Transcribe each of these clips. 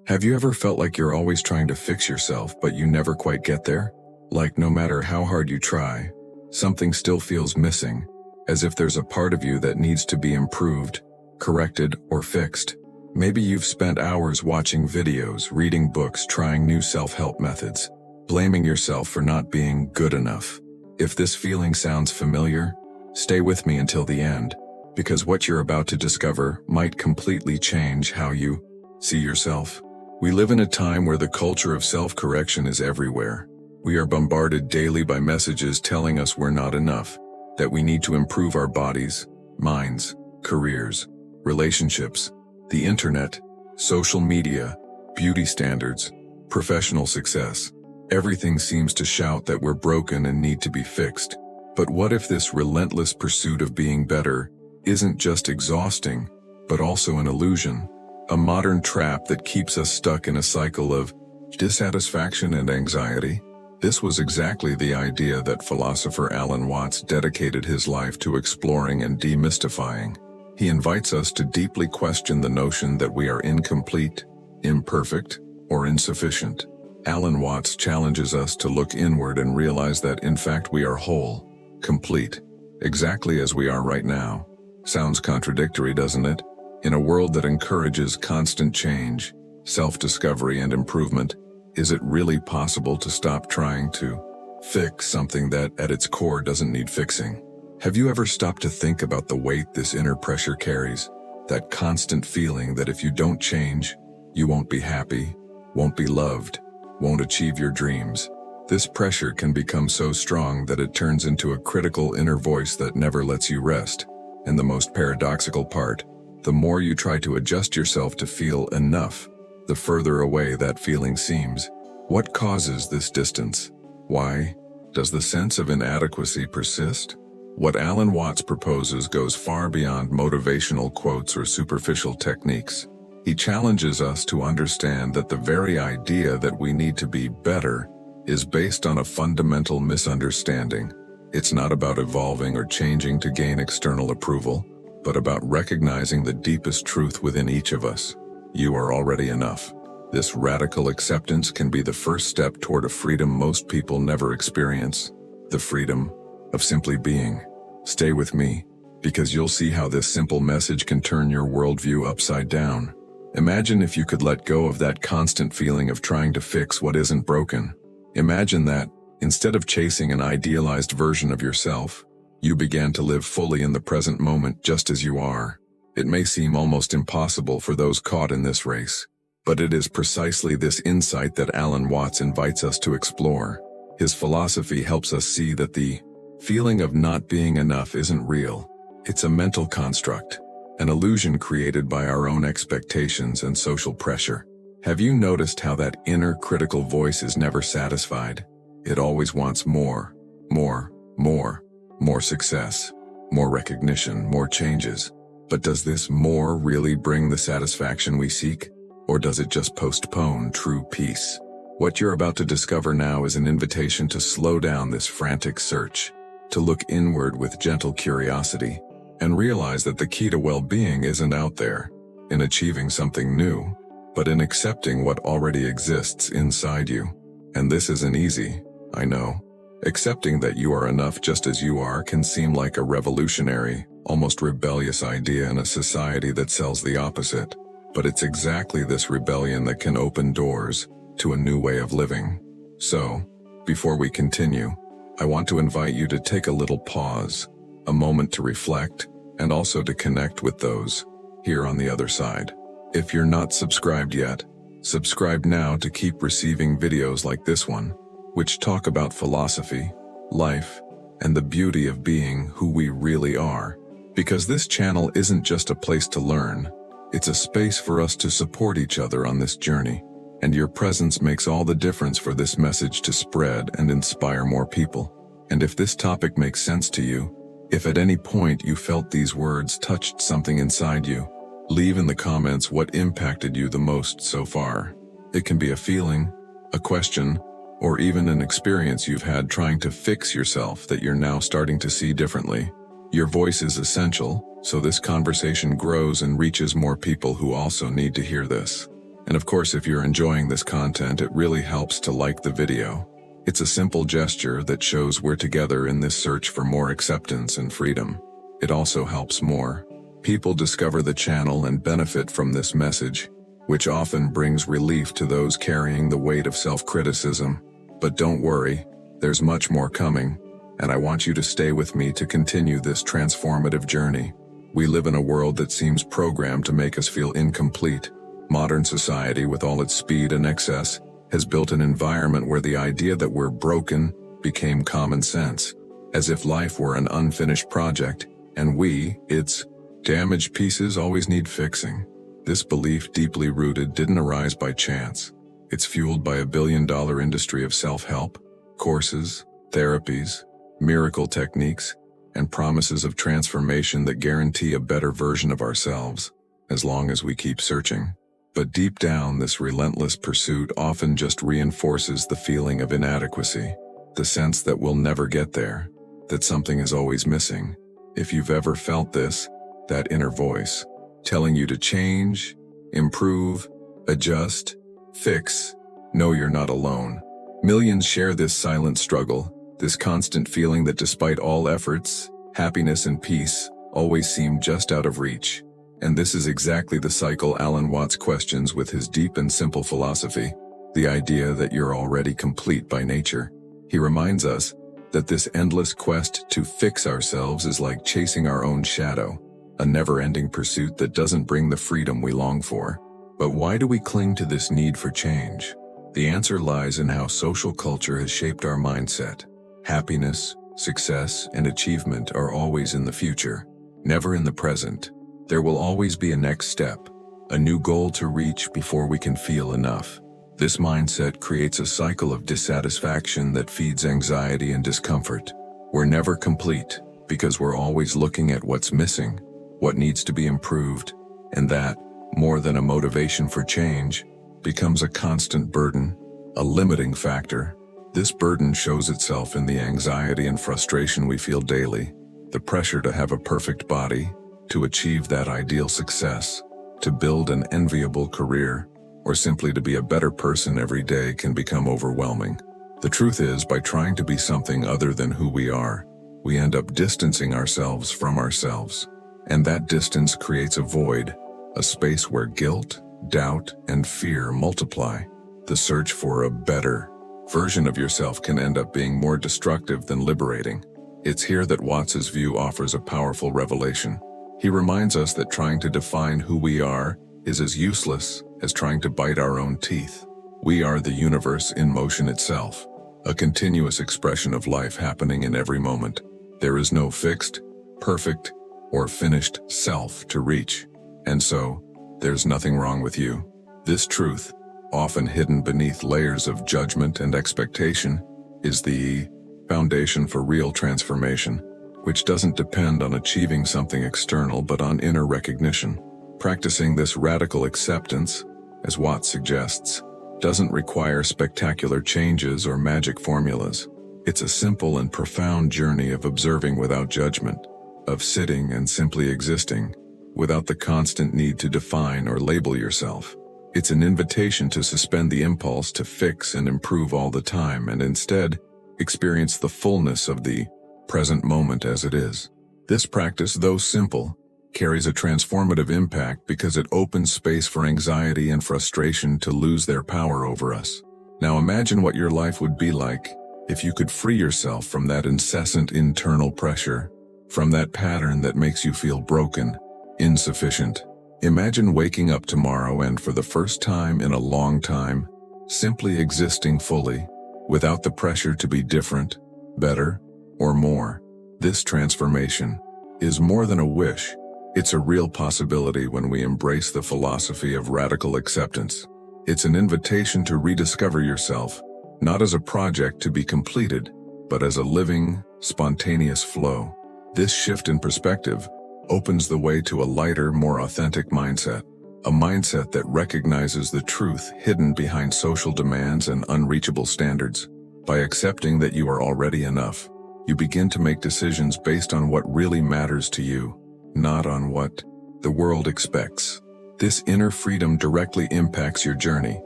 Have you ever felt like you're always trying to fix yourself, but you never quite get there? Like no matter how hard you try, something still feels missing, as if there's a part of you that needs to be improved, corrected, or fixed. Maybe you've spent hours watching videos, reading books, trying new self-help methods, blaming yourself for not being good enough. If this feeling sounds familiar, stay with me until the end, because what you're about to discover might completely change how you see yourself. We live in a time where the culture of self-correction is everywhere. We are bombarded daily by messages telling us we're not enough, that we need to improve our bodies, minds, careers, relationships, the internet, social media, beauty standards, professional success. Everything seems to shout that we're broken and need to be fixed. But what if this relentless pursuit of being better isn't just exhausting, but also an illusion? A modern trap that keeps us stuck in a cycle of dissatisfaction and anxiety? This was exactly the idea that philosopher Alan Watts dedicated his life to exploring and demystifying. He invites us to deeply question the notion that we are incomplete, imperfect, or insufficient. Alan Watts challenges us to look inward and realize that in fact we are whole, complete, exactly as we are right now. Sounds contradictory, doesn't it? In a world that encourages constant change, self-discovery, and improvement, is it really possible to stop trying to fix something that, at its core, doesn't need fixing? Have you ever stopped to think about the weight this inner pressure carries? That constant feeling that if you don't change, you won't be happy, won't be loved, won't achieve your dreams. This pressure can become so strong that it turns into a critical inner voice that never lets you rest. And the most paradoxical part, the more you try to adjust yourself to feel enough, the further away that feeling seems. What causes this distance? Why does the sense of inadequacy persist? What Alan Watts proposes goes far beyond motivational quotes or superficial techniques. He challenges us to understand that the very idea that we need to be better is based on a fundamental misunderstanding. It's not about evolving or changing to gain external approval, but about recognizing the deepest truth within each of us. You are already enough. This radical acceptance can be the first step toward a freedom most people never experience, the freedom of simply being. Stay with me, because you'll see how this simple message can turn your worldview upside down. Imagine if you could let go of that constant feeling of trying to fix what isn't broken. Imagine that, instead of chasing an idealized version of yourself, you began to live fully in the present moment just as you are. It may seem almost impossible for those caught in this race, but it is precisely this insight that Alan Watts invites us to explore. His philosophy helps us see that the feeling of not being enough isn't real. It's a mental construct, an illusion created by our own expectations and social pressure. Have you noticed how that inner critical voice is never satisfied? It always wants more, more, more. More success, more recognition, more changes. But does this more really bring the satisfaction we seek? Or does it just postpone true peace? What you're about to discover now is an invitation to slow down this frantic search, to look inward with gentle curiosity, and realize that the key to well-being isn't out there, in achieving something new, but in accepting what already exists inside you. And this isn't easy, I know. Accepting that you are enough just as you are can seem like a revolutionary, almost rebellious idea in a society that sells the opposite. But it's exactly this rebellion that can open doors to a new way of living. So, before we continue, I want to invite you to take a little pause, a moment to reflect, and also to connect with those here on the other side. If you're not subscribed yet, subscribe now to keep receiving videos like this one, which talk about philosophy, life, and the beauty of being who we really are. Because this channel isn't just a place to learn, it's a space for us to support each other on this journey. And your presence makes all the difference for this message to spread and inspire more people. And if this topic makes sense to you, if at any point you felt these words touched something inside you, leave in the comments what impacted you the most so far. It can be a feeling, a question, or even an experience you've had trying to fix yourself that you're now starting to see differently. Your voice is essential, so this conversation grows and reaches more people who also need to hear this. And of course, if you're enjoying this content, it really helps to like the video. It's a simple gesture that shows we're together in this search for more acceptance and freedom. It also helps more people discover the channel and benefit from this message, which often brings relief to those carrying the weight of self-criticism. But don't worry, there's much more coming, and I want you to stay with me to continue this transformative journey. We live in a world that seems programmed to make us feel incomplete. Modern society, with all its speed and excess, has built an environment where the idea that we're broken became common sense, as if life were an unfinished project, and we, its damaged pieces, always need fixing. This belief, deeply rooted, didn't arise by chance. It's fueled by a billion-dollar industry of self-help, courses, therapies, miracle techniques, and promises of transformation that guarantee a better version of ourselves, as long as we keep searching. But deep down, this relentless pursuit often just reinforces the feeling of inadequacy, the sense that we'll never get there, that something is always missing. If you've ever felt this, that inner voice, telling you to change, improve, adjust, fix, know you're not alone. Millions share this silent struggle, this constant feeling that despite all efforts, happiness and peace always seem just out of reach. And this is exactly the cycle Alan Watts questions with his deep and simple philosophy, the idea that you're already complete by nature. He reminds us that this endless quest to fix ourselves is like chasing our own shadow, a never-ending pursuit that doesn't bring the freedom we long for. But why do we cling to this need for change? The answer lies in how social culture has shaped our mindset. Happiness, success, and achievement are always in the future, never in the present. There will always be a next step, a new goal to reach before we can feel enough. This mindset creates a cycle of dissatisfaction that feeds anxiety and discomfort. We're never complete because we're always looking at what's missing, what needs to be improved, and that, more than a motivation for change, becomes a constant burden, a limiting factor. This burden shows itself in the anxiety and frustration we feel daily, the pressure to have a perfect body, to achieve that ideal success, to build an enviable career, or simply to be a better person every day can become overwhelming. The truth is, by trying to be something other than who we are, we end up distancing ourselves from ourselves. And that distance creates a void, a space where guilt, doubt, and fear multiply. The search for a better version of yourself can end up being more destructive than liberating. It's here that Watts's view offers a powerful revelation. He reminds us that trying to define who we are is as useless as trying to bite our own teeth. We are the universe in motion itself, a continuous expression of life happening in every moment. There is no fixed, perfect, or finished self to reach. And so, there's nothing wrong with you. This truth, often hidden beneath layers of judgment and expectation, is the foundation for real transformation, which doesn't depend on achieving something external but on inner recognition. Practicing this radical acceptance, as Watts suggests, doesn't require spectacular changes or magic formulas. It's a simple and profound journey of observing without judgment, of sitting and simply existing, without the constant need to define or label yourself. It's an invitation to suspend the impulse to fix and improve all the time and instead experience the fullness of the present moment as it is. This practice, though simple, carries a transformative impact because it opens space for anxiety and frustration to lose their power over us. Now imagine what your life would be like if you could free yourself from that incessant internal pressure, from that pattern that makes you feel broken, insufficient. Imagine waking up tomorrow and, for the first time in a long time, simply existing fully, without the pressure to be different, better, or more. This transformation is more than a wish. It's a real possibility when we embrace the philosophy of radical acceptance. It's an invitation to rediscover yourself, not as a project to be completed, but as a living, spontaneous flow. This shift in perspective opens the way to a lighter, more authentic mindset, a mindset that recognizes the truth hidden behind social demands and unreachable standards. By accepting that you are already enough, you begin to make decisions based on what really matters to you, not on what the world expects. This inner freedom directly impacts your journey,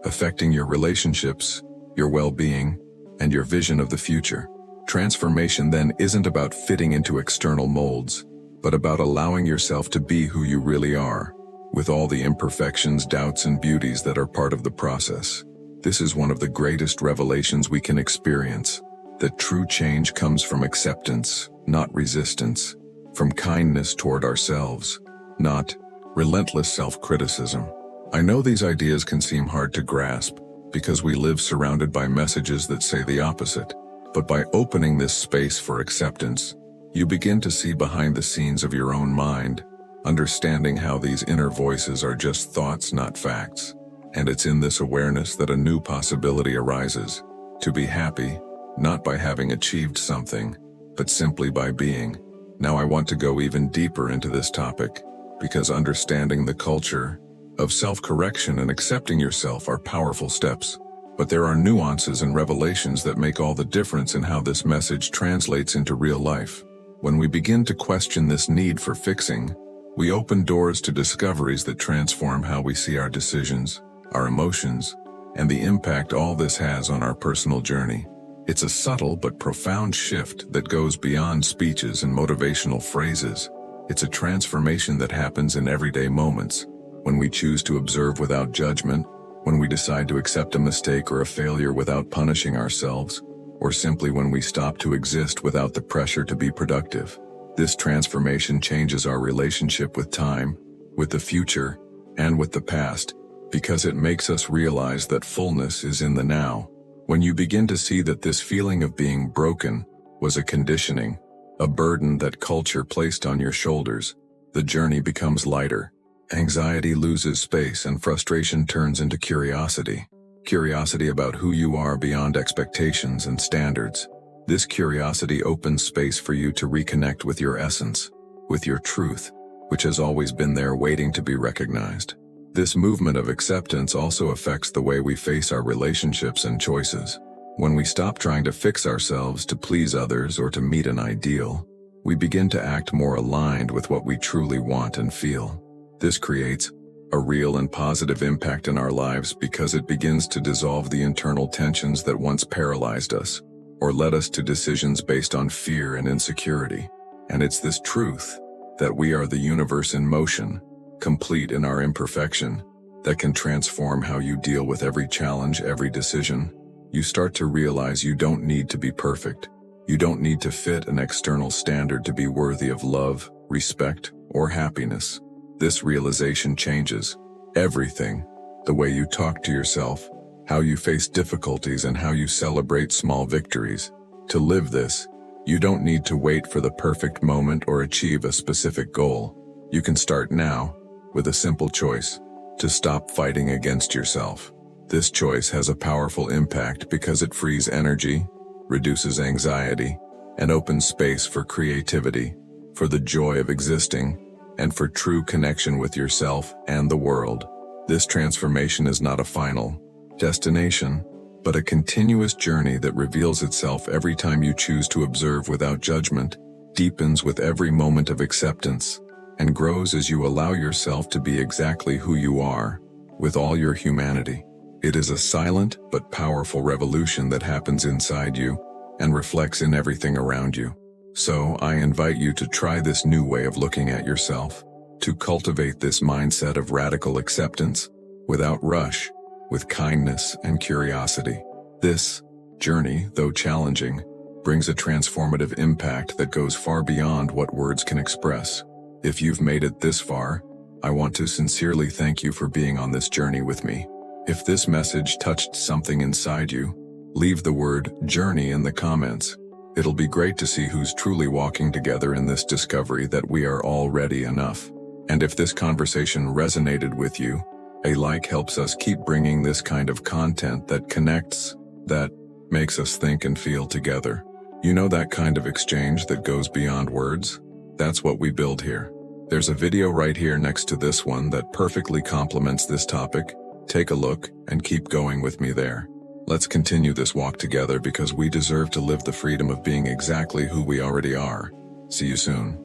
affecting your relationships, your well-being, and your vision of the future. Transformation then isn't about fitting into external molds, but about allowing yourself to be who you really are, with all the imperfections, doubts, and beauties that are part of the process. This is one of the greatest revelations we can experience, that true change comes from acceptance, not resistance, from kindness toward ourselves, not relentless self-criticism. I know these ideas can seem hard to grasp, because we live surrounded by messages that say the opposite. But by opening this space for acceptance, you begin to see behind the scenes of your own mind, understanding how these inner voices are just thoughts, not facts. And it's in this awareness that a new possibility arises, to be happy, not by having achieved something, but simply by being. Now I want to go even deeper into this topic, because understanding the culture of self-correction and accepting yourself are powerful steps. But there are nuances and revelations that make all the difference in how this message translates into real life. When we begin to question this need for fixing, we open doors to discoveries that transform how we see our decisions, our emotions, and the impact all this has on our personal journey. It's a subtle but profound shift that goes beyond speeches and motivational phrases. It's a transformation that happens in everyday moments, when we choose to observe without judgment, when we decide to accept a mistake or a failure without punishing ourselves, or simply when we stop to exist without the pressure to be productive. This transformation changes our relationship with time, with the future, and with the past, because it makes us realize that fullness is in the now. When you begin to see that this feeling of being broken was a conditioning, a burden that culture placed on your shoulders, the journey becomes lighter. Anxiety loses space and frustration turns into curiosity. Curiosity about who you are beyond expectations and standards. This curiosity opens space for you to reconnect with your essence, with your truth, which has always been there waiting to be recognized. This movement of acceptance also affects the way we face our relationships and choices. When we stop trying to fix ourselves to please others or to meet an ideal, we begin to act more aligned with what we truly want and feel. This creates a real and positive impact in our lives because it begins to dissolve the internal tensions that once paralyzed us or led us to decisions based on fear and insecurity. And it's this truth, that we are the universe in motion, complete in our imperfection, that can transform how you deal with every challenge, every decision. You start to realize you don't need to be perfect. You don't need to fit an external standard to be worthy of love, respect, or happiness. This realization changes everything, the way you talk to yourself, how you face difficulties, and how you celebrate small victories. To live this, you don't need to wait for the perfect moment or achieve a specific goal. You can start now, with a simple choice, to stop fighting against yourself. This choice has a powerful impact because it frees energy, reduces anxiety, and opens space for creativity, for the joy of existing, and for true connection with yourself and the world. This transformation is not a final destination, but a continuous journey that reveals itself every time you choose to observe without judgment, deepens with every moment of acceptance, and grows as you allow yourself to be exactly who you are, with all your humanity. It is a silent but powerful revolution that happens inside you and reflects in everything around you. So I invite you to try this new way of looking at yourself, to cultivate this mindset of radical acceptance, without rush, with kindness and curiosity. This journey, though challenging, brings a transformative impact that goes far beyond what words can express. If you've made it this far, I want to sincerely thank you for being on this journey with me. If this message touched something inside you, leave the word journey in the comments. It'll be great to see who's truly walking together in this discovery that we are already enough. And if this conversation resonated with you, a like helps us keep bringing this kind of content that connects, that makes us think and feel together. You know, that kind of exchange that goes beyond words? That's what we build here. There's a video right here next to this one that perfectly complements this topic. Take a look and keep going with me there. Let's continue this walk together because we deserve to live the freedom of being exactly who we already are. See you soon.